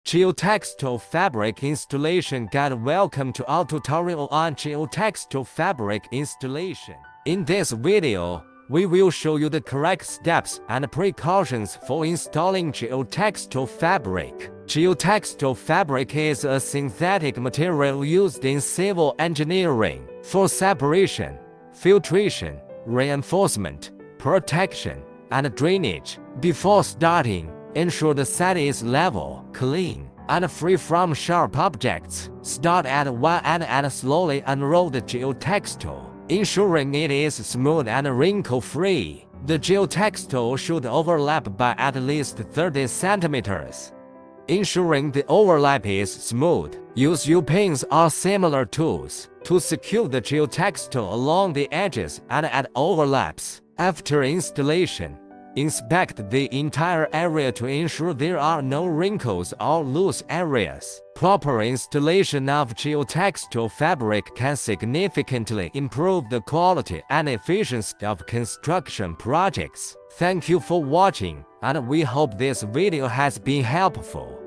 Geotextile fabric installation guide. Welcome to our tutorial on geotextile fabric installation. In this video, we will show you the correct steps and precautions for installing geotextile fabric. Geotextile fabric is a synthetic material used in civil engineering for separation, filtration, reinforcement, protection, and drainage. Before starting, ensure the site is level, clean, and free from sharp objects. Start at one end and slowly unroll the geotextile, ensuring it is smooth and wrinkle-free. The geotextile should overlap by at least 30 centimeters. Ensuring the overlap is smooth, use U-pins or similar tools to secure the geotextile along the edges and at overlaps. After installation, inspect the entire area to ensure there are no wrinkles or loose areas. Proper installation of geotextile fabric can significantly improve the quality and efficiency of construction projects. Thank you for watching, and we hope this video has been helpful.